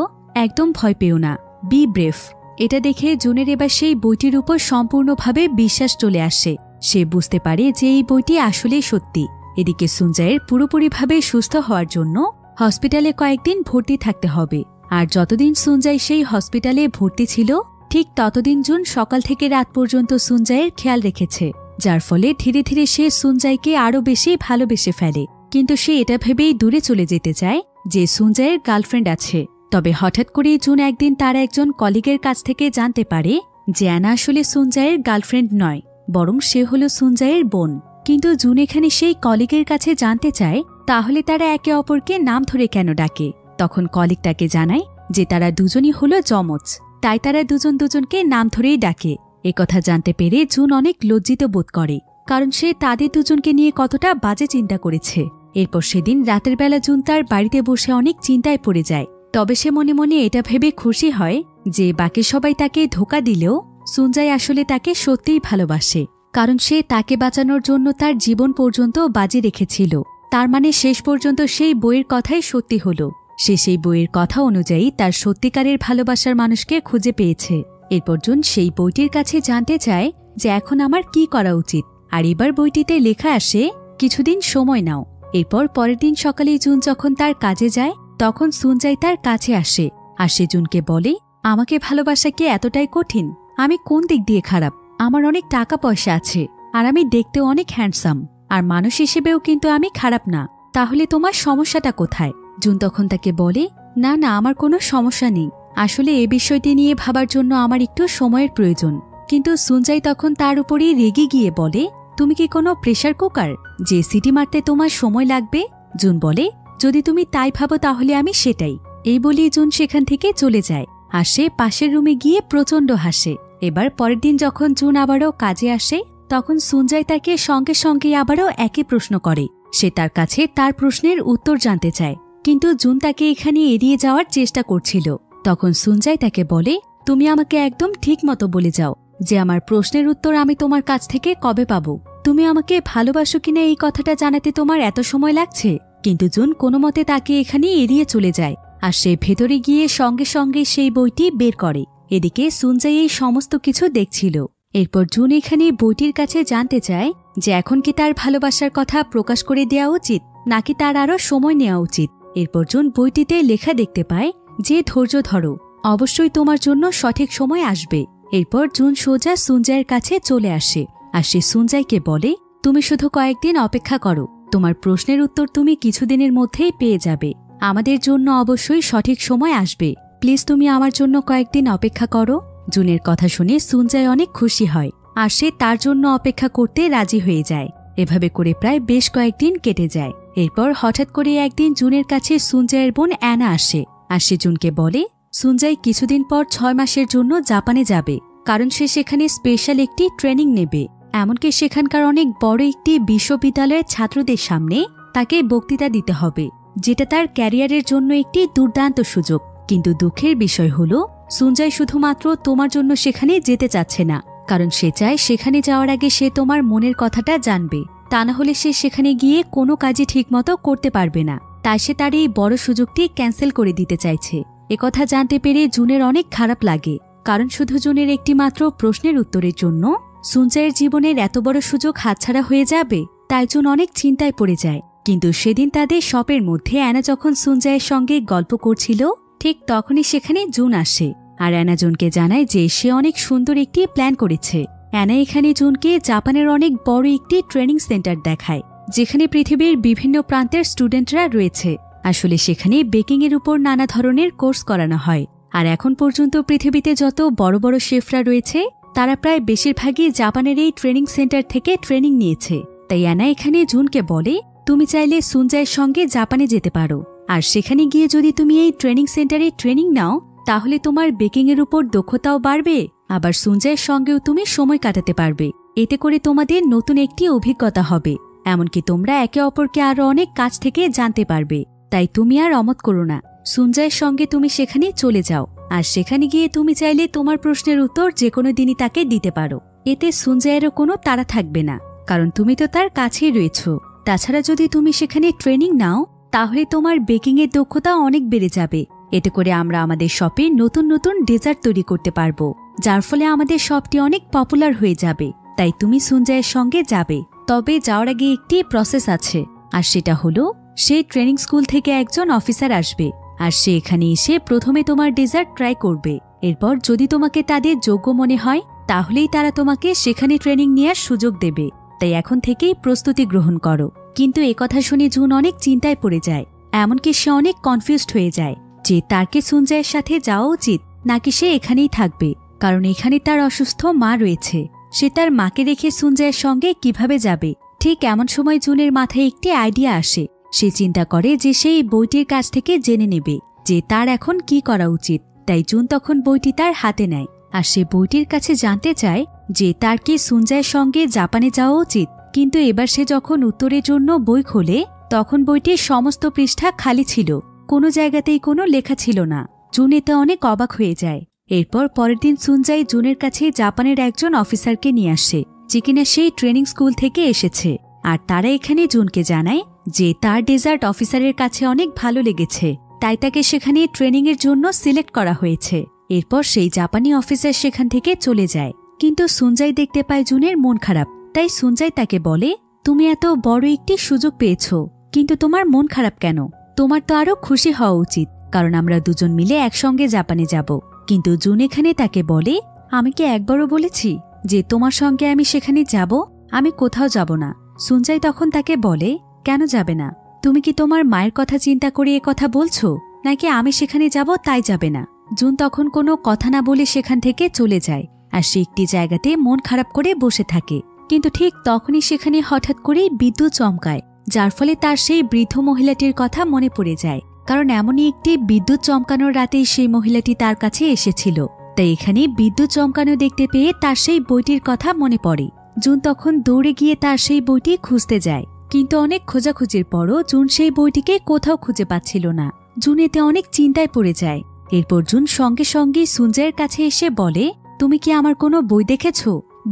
একদম ভয় পেও না, বি ব্রেভ। এটা দেখে জুনের এবার সেই বইটির উপর সম্পূর্ণভাবে বিশ্বাস চলে আসে। সে বুঝতে পারে যে এই বইটি আসলেই সত্যি। এদিকে সুনজাইয়ের পুরোপুরিভাবে সুস্থ হওয়ার জন্য হসপিটালে কয়েকদিন ভর্তি থাকতে হবে। আর যতদিন সুনজাই সেই হসপিটালে ভর্তি ছিল ঠিক ততদিন জুন সকাল থেকে রাত পর্যন্ত সুনজাইয়ের খেয়াল রেখেছে, যার ফলে ধীরে ধীরে সে সুনজাইকে আরও বেশি ভালোবেসে ফেলে। কিন্তু সে এটা ভেবেই দূরে চলে যেতে চায় যে সুনজাইয়ের গার্লফ্রেন্ড আছে। তবে হঠাৎ করেই জুন একদিন তার একজন কলিগের কাছ থেকে জানতে পারে যে অ্যানা আসলে সুনজাইয়ের গার্লফ্রেন্ড নয়, বরং সে হলো সুনজাইয়ের বোন। কিন্তু জুন এখানে সেই কলিগের কাছে জানতে চায় তাহলে তারা একে অপরকে নাম ধরে কেন ডাকে। তখন কলিগ তাকে জানায় যে তারা দুজনই হলো যমজ, তাই তারা দুজন দুজনকে নাম ধরেই ডাকে। একথা জানতে পেরে জুন অনেক লজ্জিত বোধ করে, কারণ সে তাদের দুজনকে নিয়ে কতটা বাজে চিন্তা করেছে। এরপর সেদিন রাতের বেলা জুন তার বাড়িতে বসে অনেক চিন্তায় পড়ে যায়। তবে সে মনে মনে এটা ভেবে খুশি হয় যে বাকি সবাই তাকে ধোঁকা দিলেও সুনজাই আসলে তাকে সত্যিই ভালোবাসে। কারণ সে তাকে বাঁচানোর জন্য তার জীবন পর্যন্ত বাজি রেখেছিল। তার মানে শেষ পর্যন্ত সেই বইয়ের কথাই সত্যি হলো। সে সেই বইয়ের কথা অনুযায়ী তার সত্যিকারের ভালোবাসার মানুষকে খুঁজে পেয়েছে। এরপর জুন সেই বইটির কাছে জানতে চায় যে এখন আমার কি করা উচিত। আর এবার বইটিতে লেখা আসে, কিছুদিন সময় নাও। এরপর পরের দিন সকালে জুন যখন তার কাজে যায় তখন সুনজাই তার কাছে আসে। আর সে জুনকে বলে, আমাকে ভালোবাসা কি এতটাই কঠিন? আমি কোন দিক দিয়ে খারাপ? আমার অনেক টাকা পয়সা আছে, আর আমি দেখতেও অনেক হ্যান্ডসাম, আর মানুষ হিসেবেও কিন্তু আমি খারাপ না। তাহলে তোমার সমস্যাটা কোথায়? জুন তখন তাকে বলে, না না, আমার কোনো সমস্যা নেই। আসলে এ বিষয়টি নিয়ে ভাবার জন্য আমার একটু সময়ের প্রয়োজন। কিন্তু সুনজাই তখন তার উপরই রেগে গিয়ে বলে, তুমি কি কোনো প্রেসার কুকার যে সিটি মারতে তোমার সময় লাগবে? জুন বলে, যদি তুমি তাই ভাবো তাহলে আমি সেটাই। এই বলিয়ে জুন সেখান থেকে চলে যায়। আর সে পাশের রুমে গিয়ে প্রচণ্ড হাসে। এবার পরের দিন যখন জুন আবারও কাজে আসে তখন সুনজাই তাকে সঙ্গে সঙ্গে আবারও একই প্রশ্ন করে। সে তার কাছে তার প্রশ্নের উত্তর জানতে চায়, কিন্তু জুন তাকে এখানে এড়িয়ে যাওয়ার চেষ্টা করছিল। তখন সুনজাই তাকে বলে, তুমি আমাকে একদম ঠিক মতো বলে যাও যে আমার প্রশ্নের উত্তর আমি তোমার কাছ থেকে কবে পাবো। তুমি আমাকে ভালোবাসো কিনা এই কথাটা জানাতে তোমার এত সময় লাগছে? কিন্তু জুন কোনো মতে তাকে এখানে এড়িয়ে চলে যায়। আর সে ভেতরে গিয়ে সঙ্গে সঙ্গে সেই বইটি বের করে। এদিকে সুনজাই এই সমস্ত কিছু দেখছিল। এরপর জুন এখানে বইটির কাছে জানতে চায় যে এখন কি তার ভালোবাসার কথা প্রকাশ করে দেওয়া উচিত নাকি তার আরও সময় নেওয়া উচিত। এরপর জুন বইটিতে লেখা দেখতে পায় যে ধৈর্য ধরো, অবশ্যই তোমার জন্য সঠিক সময় আসবে। এরপর জুন সোজা সুনজাইয়ের কাছে চলে আসে। আর সে সুনজাইকে বলে, তুমি শুধু কয়েকদিন অপেক্ষা করো, তোমার প্রশ্নের উত্তর তুমি কিছুদিনের মধ্যেই পেয়ে যাবে। আমাদের জন্য অবশ্যই সঠিক সময় আসবে, প্লিজ তুমি আমার জন্য কয়েকদিন অপেক্ষা করো। জুনের কথা শুনে সুনজাই অনেক খুশি হয় আর সে তার জন্য অপেক্ষা করতে রাজি হয়ে যায়। এভাবে করে প্রায় বেশ কয়েকদিন কেটে যায়। এরপর হঠাৎ করে একদিন জুনের কাছে সুনজাইয়ের বোন অ্যানা আসে। আর সে জুনকে বলে, সুনজাই কিছুদিন পর 6 মাসের জন্য জাপানে যাবে, কারণ সে সেখানে স্পেশাল একটি ট্রেনিং নেবে। এমনকি সেখানকার অনেক বড় একটি বিশ্ববিদ্যালয়ের ছাত্রদের সামনে তাকে বক্তৃতা দিতে হবে, যেটা তার ক্যারিয়ারের জন্য একটি দুর্দান্ত সুযোগ। কিন্তু দুঃখের বিষয় হলো সুনজাই শুধুমাত্র তোমার জন্য সেখানে যেতে চাচ্ছে না, কারণ সে চায় সেখানে যাওয়ার আগে সে তোমার মনের কথাটা জানবে। তা না হলে সে সেখানে গিয়ে কোনো কাজই ঠিকমতো করতে পারবে না। তাই সে তার এই বড় সুযোগটি ক্যান্সেল করে দিতে চাইছে। একথা জানতে পেরে জুনের অনেক খারাপ লাগে, কারণ শুধু জুনের একটি মাত্র প্রশ্নের উত্তরের জন্য সুনজাইয়ের জীবনের এত বড় সুযোগ হাতছাড়া হয়ে যাবে। তাই জুন অনেক চিন্তায় পড়ে যায়। কিন্তু সেদিন তাদের শপের মধ্যে অ্যানা যখন সুনজাইয়ের সঙ্গে গল্প করছিল ঠিক তখনই সেখানে জুন আসে। আর অ্যানা জুনকে জানায় যে সে অনেক সুন্দর একটি প্ল্যান করেছে। অ্যানা এখানে জুনকে জাপানের অনেক বড় একটি ট্রেনিং সেন্টার দেখায়, যেখানে পৃথিবীর বিভিন্ন প্রান্তের স্টুডেন্টরা রয়েছে। আসলে সেখানে বেকিংয়ের উপর নানা ধরনের কোর্স করানো হয়। আর এখন পর্যন্ত পৃথিবীতে যত বড় বড় শেফরা রয়েছে তারা প্রায় বেশিরভাগই জাপানের এই ট্রেনিং সেন্টার থেকে ট্রেনিং নিয়েছে। তাই অ্যানা এখানে জুনকে বলে, তুমি চাইলে সুনজাইয়ের সঙ্গে জাপানে যেতে পারো। আর সেখানে গিয়ে যদি তুমি এই ট্রেনিং সেন্টারে ট্রেনিং নাও তাহলে তোমার বেকিংয়ের উপর দক্ষতাও বাড়বে, আবার সুনজাইয়ের সঙ্গেও তুমি সময় কাটাতে পারবে। এতে করে তোমাদের নতুন একটি অভিজ্ঞতা হবে, এমনকি তোমরা একে অপরকে আরো অনেক কাছ থেকে জানতে পারবে। তাই তুমি আর অমত করো না, সুনজাইয়ের সঙ্গে তুমি সেখানে চলে যাও। আর সেখানে গিয়ে তুমি চাইলে তোমার প্রশ্নের উত্তর যে কোনো দিনই তাকে দিতে পারো। এতে সুনজাইয়েরও কোনো তাড়া থাকবে না, কারণ তুমি তো তার কাছেই রয়েছ। তাছাড়া যদি তুমি সেখানে ট্রেনিং নাও তাহলে তোমার বেকিংয়ের দক্ষতা অনেক বেড়ে যাবে। এতে করে আমরা আমাদের শপে নতুন নতুন ডেজার্ট তৈরি করতে পারবো, যার ফলে আমাদের শপটি অনেক পপুলার হয়ে যাবে। তাই তুমি সুনজাইয়ের সঙ্গে যাবে, তবে যাওয়ার আগে একটি প্রসেস আছে। আর সেটা হলো সেই ট্রেনিং স্কুল থেকে একজন অফিসার আসবে, আর সে এখানে এসে প্রথমে তোমার ডেজার্ট ট্রাই করবে। এরপর যদি তোমাকে তাদের যোগ্য মনে হয় তাহলেই তারা তোমাকে সেখানে ট্রেনিং নেওয়ার সুযোগ দেবে। তাই এখন থেকেই প্রস্তুতি গ্রহণ করো। কিন্তু একথা শুনে জুন অনেক চিন্তায় পড়ে যায়, এমনকি সে অনেক কনফিউজড হয়ে যায় যে তার কি সুনজাইয়ের সাথে যাওয়া উচিত নাকি সে এখানেই থাকবে, কারণ এখানে তার অসুস্থ মা রয়েছে। সে তার মাকে রেখে সুনজাইয়ের সঙ্গে কিভাবে যাবে। ঠিক এমন সময় জুনের মাথায় একটি আইডিয়া আসে। সে চিন্তা করে যে সেই বইটির কাছ থেকে জেনে নেবে যে তার এখন কি করা উচিত। তাই জুন তখন বইটি তার হাতে নেয় আর সে বইটির কাছে জানতে চায় যে তার কি সুনজাইয়ের সঙ্গে জাপানে যাওয়া উচিত। কিন্তু এবার সে যখন উত্তরের জন্য বই খোলে তখন বইটির সমস্ত পৃষ্ঠা খালি ছিল, কোনো জায়গাতেই কোনো লেখা ছিল না। জুন এতে অনেক অবাক হয়ে যায়। এরপর পরের দিন সুনজাই জুনের কাছে জাপানের একজন অফিসারকে নিয়ে আসে, যে কিনা সেই ট্রেনিং স্কুল থেকে এসেছে। আর তারা এখানে জুনকে জানায় যে তার ডেজার্ট অফিসারের কাছে অনেক ভালো লেগেছে, তাই তাকে সেখানে ট্রেনিংয়ের জন্য সিলেক্ট করা হয়েছে। এরপর সেই জাপানি অফিসার সেখান থেকে চলে যায়। কিন্তু সুনজাই দেখতে পায় জুনের মন খারাপ, তাই সুনজাই তাকে বলে, তুমি এত বড় একটি সুযোগ পেয়েছ, কিন্তু তোমার মন খারাপ কেন? তোমার তো আরো খুশি হওয়া উচিত, কারণ আমরা দুজন মিলে একসঙ্গে জাপানে যাব। কিন্তু জুন এখানে তাকে বলে, আমি কি একবারও বলেছি যে তোমার সঙ্গে আমি সেখানে যাব? আমি কোথাও যাব না। সুনজাই তখন তাকে বলে, কেন যাবে না? তুমি কি তোমার মায়ের কথা চিন্তা করে এ কথা বলছো, নাকি আমি সেখানে যাব তাই যাবে না? জুন তখন কোনো কথা না বলে সেখান থেকে চলে যায় আর সে একটি জায়গাতে মন খারাপ করে বসে থাকে। কিন্তু ঠিক তখনই সেখানে হঠাৎ করেই বিদ্যুৎ চমকায়, যার ফলে তার সেই বৃদ্ধ মহিলাটির কথা মনে পড়ে যায়। কারণ এমনই একটি বিদ্যুৎ চমকানোর রাতেই সেই মহিলাটি তার কাছে এসেছিল। তাই এখানে বিদ্যুৎ চমকানো দেখতে পেয়ে তার সেই বইটির কথা মনে পড়ে। জুন তখন দৌড়ে গিয়ে তার সেই বইটি খুঁজতে যায়, কিন্তু অনেক খোঁজাখুঁজির পরও জুন সেই বইটিকে কোথাও খুঁজে পাচ্ছিল না। জুন এতে অনেক চিন্তায় পড়ে যায়। এরপর জুন সঙ্গে সঙ্গে সুনজাইয়ের কাছে এসে বলে, তুমি কি আমার কোনো বই দেখেছ?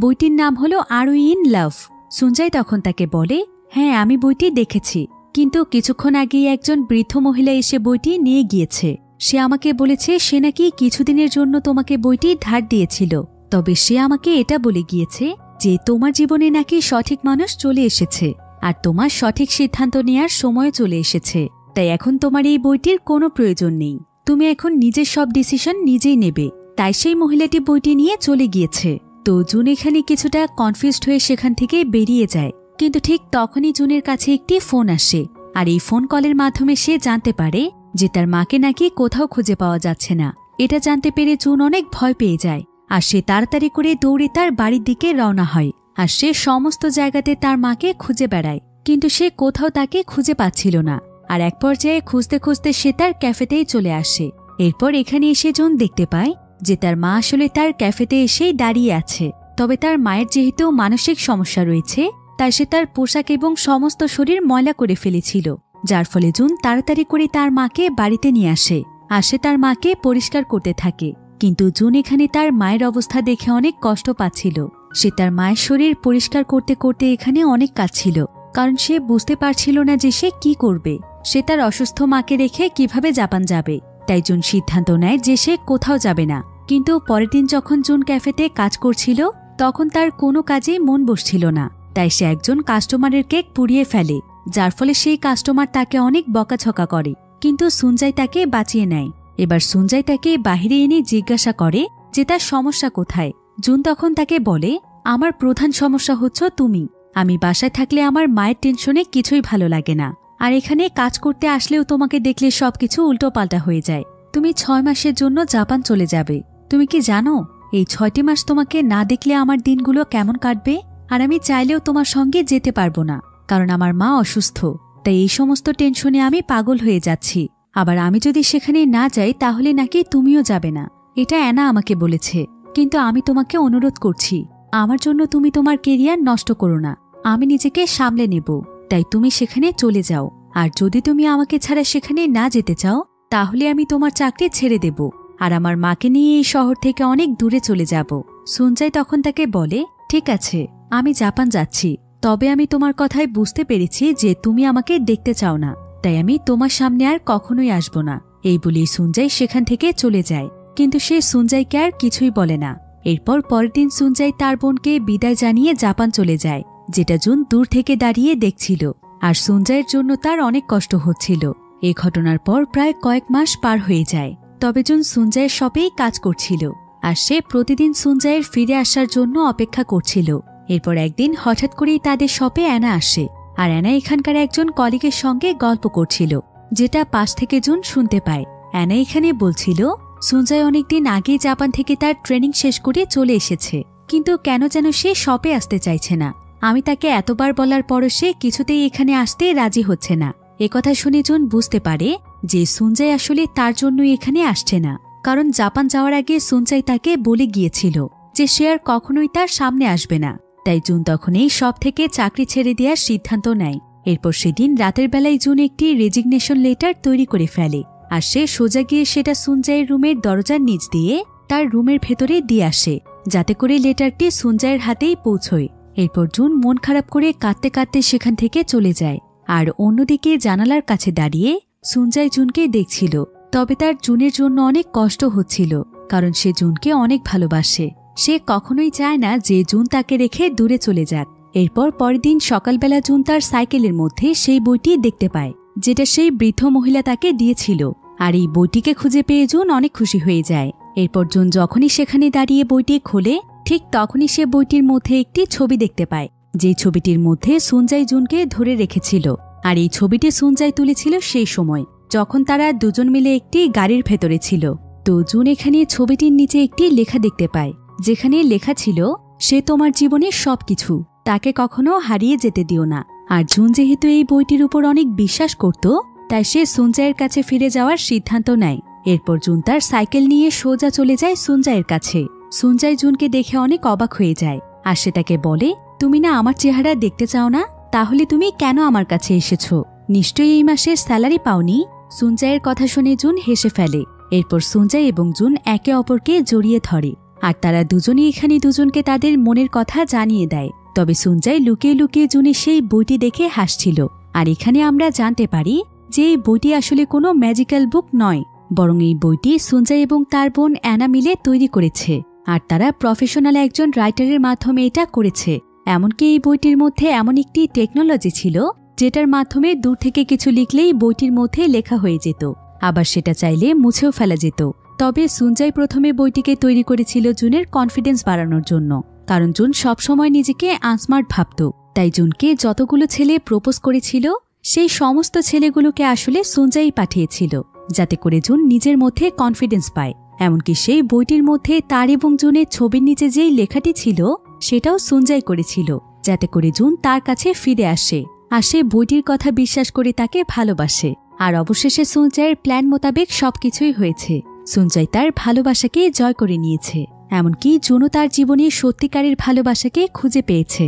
বইটির নাম হলো আর উই ইন লাভ। সুনজাই তখন তাকে বলে, হ্যাঁ আমি বইটি দেখেছি, কিন্তু কিছুক্ষণ আগেই একজন বৃদ্ধ মহিলা এসে বইটি নিয়ে গিয়েছে। সে আমাকে বলেছে সে নাকি কিছুদিনের জন্য তোমাকে বইটি ধার দিয়েছিল, তবে সে আমাকে এটা বলে গিয়েছে যে তোমার জীবনে নাকি সঠিক মানুষ চলে এসেছে আর তোমার সঠিক সিদ্ধান্ত নেয়ার সময় চলে এসেছে। তাই এখন তোমার এই বইটির কোনো প্রয়োজন নেই, তুমি এখন নিজের সব ডিসিশন নিজেই নেবে। তাই সেই মহিলাটি বইটি নিয়ে চলে গিয়েছে। তো জুন এখানে কিছুটা কনফিউজড হয়ে সেখান থেকে বেরিয়ে যায়। কিন্তু ঠিক তখনই জুনের কাছে একটি ফোন আসে, আর এই ফোন কলের মাধ্যমে সে জানতে পারে যে তার মাকে নাকি কোথাও খুঁজে পাওয়া যাচ্ছে না। এটা জানতে পেরে জুন অনেক ভয় পেয়ে যায়, আর সে তাড়াতাড়ি করে দৌড়ে তার বাড়ির দিকে রওনা হয়। আর সে সমস্ত জায়গাতে তার মাকে খুঁজে বেড়ায়, কিন্তু সে কোথাও তাকে খুঁজে পাচ্ছিল না। আর এক পর্যায়ে খুঁজতে খুঁজতে সে তার ক্যাফেতেই চলে আসে। এরপর এখানে এসে জুন দেখতে পায় যে তার মা আসলে তার ক্যাফেতে এসেই দাঁড়িয়ে আছে। তবে তার মায়ের যেহেতু মানসিক সমস্যা রয়েছে, তাই সে তার পোশাক এবং সমস্ত শরীর ময়লা করে ফেলেছিল, যার ফলে জুন তাড়াতাড়ি করে তার মাকে বাড়িতে নিয়ে আসে। আর সে তার মাকে পরিষ্কার করতে থাকে। কিন্তু জুন এখানে তার মায়ের অবস্থা দেখে অনেক কষ্ট পাচ্ছিল। সে তার মায়ের শরীর পরিষ্কার করতে করতে এখানে অনেক কাঁদছিল, কারণ সে বুঝতে পারছিল না যে সে কি করবে। সে তার অসুস্থ মাকে রেখে কিভাবে জাপান যাবে। তাই জুন সিদ্ধান্ত নেয় যে সে কোথাও যাবে না। কিন্তু পরের দিন যখন জুন ক্যাফেতে কাজ করছিল, তখন তার কোনো কাজেই মন বসছিল না। তাই সে একজন কাস্টমারের কেক পুড়িয়ে ফেলে, যার ফলে সেই কাস্টমার তাকে অনেক বকাঝকা করে। কিন্তু সুনজাই তাকে বাঁচিয়ে নেয়। এবার সুনজাই তাকে বাহিরে এনে জিজ্ঞাসা করে যে তার সমস্যা কোথায়। জুন তখন তাকে বলে, আমার প্রধান সমস্যা হচ্ছে তুমি। আমি বাসায় থাকলে আমার মায়ের টেনশনে কিছুই ভালো লাগে না, আর এখানে কাজ করতে আসলেও তোমাকে দেখলে সবকিছু উল্টোপাল্টা হয়ে যায়। তুমি 6 মাসের জন্য জাপান চলে যাবে। তুমি কি জানো এই 6টি মাস তোমাকে না দেখলে আমার দিনগুলো কেমন কাটবে? আর আমি চাইলেও তোমার সঙ্গে যেতে পারবো না, কারণ আমার মা অসুস্থ। তাই এই সমস্ত টেনশনে আমি পাগল হয়ে যাচ্ছি। আবার আমি যদি সেখানে না যাই তাহলে নাকি তুমিও যাবে না, এটা অ্যানা আমাকে বলেছে। কিন্তু আমি তোমাকে অনুরোধ করছি, আমার জন্য তুমি তোমার কেরিয়ার নষ্ট করো না। আমি নিজেকে সামলে নেব, তাই তুমি সেখানে চলে যাও। আর যদি তুমি আমাকে ছাড়া সেখানে না যেতে চাও, তাহলে আমি তোমার চাকরি ছেড়ে দেব আর আমার মাকে নিয়ে এই শহর থেকে অনেক দূরে চলে যাব। সুনজাই তখন তাকে বলে, ঠিক আছে, আমি জাপান যাচ্ছি, তবে আমি তোমার কথায় বুঝতে পেরেছি যে তুমি আমাকে দেখতে চাও না, তাই আমি তোমার সামনে আর কখনোই আসব না। এই বলেই সুনজাই সেখান থেকে চলে যায়। কিন্তু সে সুনজাইকে আর কিছুই বলে না। এরপর পরের দিন সুনজাই তার বোনকে বিদায় জানিয়ে জাপান চলে যায়, যেটা জুন দূর থেকে দাঁড়িয়ে দেখছিল। আর সুনজাইয়ের জন্য তার অনেক কষ্ট হচ্ছিল। এই ঘটনার পর প্রায় কয়েক মাস পার হয়ে যায়। তবে জুন সুনজাইয়ের শপেই কাজ করছিল, আর সে প্রতিদিন সুনজাইয়ের ফিরে আসার জন্য অপেক্ষা করছিল। এরপর একদিন হঠাৎ করেই তাদের শপে অ্যানা আসে, আর অ্যানা এখানকার একজন কলিগের সঙ্গে গল্প করছিল, যেটা পাশ থেকে জুন শুনতে পায়। অ্যানা এখানে বলছিল, সুনজাই অনেকদিন আগে জাপান থেকে তার ট্রেনিং শেষ করে চলে এসেছে, কিন্তু কেন যেন সে শপে আসতে চাইছে না। আমি তাকে এতবার বলার পরও সে কিছুতেই এখানে আসতে রাজি হচ্ছে না। একথা শুনে জুন বুঝতে পারে যে সুনজাই আসলে তার জন্যই এখানে আসছে না, কারণ জাপান যাওয়ার আগে সুনজাই তাকে বলে গিয়েছিল যে সে আর কখনোই তার সামনে আসবে না। তাই জুন তখন এই সব থেকে চাকরি ছেড়ে দেওয়ার সিদ্ধান্ত নেয়। এরপর সেদিন রাতের বেলায় জুন একটি রেজিগনেশন লেটার তৈরি করে ফেলে, আর সে সোজা গিয়ে সেটা সুনজাইয়ের রুমের দরজার নিচ দিয়ে তার রুমের ভেতরে দিয়ে আসে, যাতে করে লেটারটি সুনজাইয়ের হাতেই পৌঁছয়। এরপর জুন মন খারাপ করে কাঁদতে কাঁদতে সেখান থেকে চলে যায়। আর অন্যদিকে জানালার কাছে দাঁড়িয়ে সুঞ্জয় জুনকে দেখছিল। তবে তার জুনের জন্য অনেক কষ্ট হচ্ছিল, কারণ সে জুনকে অনেক ভালোবাসে। সে কখনোই চায় না যে জুন তাকে রেখে দূরে চলে যাক। এরপর পরের দিন সকালবেলা জুন তার সাইকেলের মধ্যে সেই বইটি দেখতে পায়, যেটা সেই বৃদ্ধ মহিলা তাকে দিয়েছিল। আর এই বইটিকে খুঁজে পেয়ে জুন অনেক খুশি হয়ে যায়। এরপর জুন যখনই সেখানে দাঁড়িয়ে বইটি খোলে, ঠিক তখনই সে বইটির মধ্যে একটি ছবি দেখতে পায়, যে ছবিটির মধ্যে সুঞ্জয় জুনকে ধরে রেখেছিল। আর এই ছবিটি সুঞ্জয় তুলেছিল সেই সময় যখন তারা দুজন মিলে একটি গাড়ির ভেতরে ছিল। তো জুন এখানে ছবিটির নিচে একটি লেখা দেখতে পায়, যেখানে লেখা ছিল, সে তোমার জীবনের সবকিছু, তাকে কখনো হারিয়ে যেতে দিও না। আর জুন যেহেতু এই বইটির উপর অনেক বিশ্বাস করত, তাই সে সুঞ্জয়ের কাছে ফিরে যাওয়ার সিদ্ধান্ত নেয়। এরপর জুন তার সাইকেল নিয়ে সোজা চলে যায় সুঞ্জয়ের কাছে। সুঞ্জয় জুনকে দেখে অনেক অবাক হয়ে যায়, আর সে তাকে বলে, তুমি না আমার চেহারা দেখতে চাও না? তাহলে তুমি কেন আমার কাছে এসেছো? নিশ্চয়ই এই মাসের স্যালারি পাওনি? সুঞ্জয়ের কথা শুনে জুন হেসে ফেলে। এরপর সুঞ্জয় এবং জুন একে অপরকে জড়িয়ে ধরে, আর তারা দুজনেই এখানে দুজনকে তাদের মনের কথা জানিয়ে দেয়। তবে সুঞ্জয় লুকিয়ে লুকিয়ে জুনের সেই বইটি দেখে হাসছিল। আর এখানে আমরা জানতে পারি যে এই বইটি আসলে কোনো ম্যাজিক্যাল বুক নয়, বরং এই বইটি সুঞ্জয় এবং তার বোন অ্যানা মিলে তৈরি করেছে। আর তারা প্রফেশনাল একজন রাইটারের মাধ্যমে এটা করেছে। এমনকি এই বইটির মধ্যে এমন একটি টেকনোলজি ছিল, যেটার মাধ্যমে দূর থেকে কিছু লিখলেই বইটির মধ্যে লেখা হয়ে যেত, আবার সেটা চাইলে মুছেও ফেলা যেত। তবে সুঞ্জয় প্রথমে বইটিকে তৈরি করেছিল জুনের কনফিডেন্স বাড়ানোর জন্য, কারণ জুন সবসময় নিজেকে আনস্মার্ট ভাবত। তাই জুনকে যতগুলো ছেলে প্রপোজ করেছিল, সেই সমস্ত ছেলেগুলোকে আসলে সুঞ্জয়ই পাঠিয়েছিল, যাতে করে জুন নিজের মধ্যে কনফিডেন্স পায়। এমনকি সেই বইটির মধ্যে তার এবং জুনের ছবির নিচে যেই লেখাটি ছিল, সেটাও সুঞ্জয় করেছিল, যাতে করে জুন তার কাছে ফিরে আসে, আর সে বইটির কথা বিশ্বাস করে তাকে ভালোবাসে। আর অবশেষে সুঞ্জয়ের প্ল্যান মোতাবেক সবকিছুই হয়েছে। সুঞ্জয় তার ভালোবাসাকে জয় করে নিয়েছে, এমনকি জুনও তার জীবনে সত্যিকারের ভালোবাসাকে খুঁজে পেয়েছে।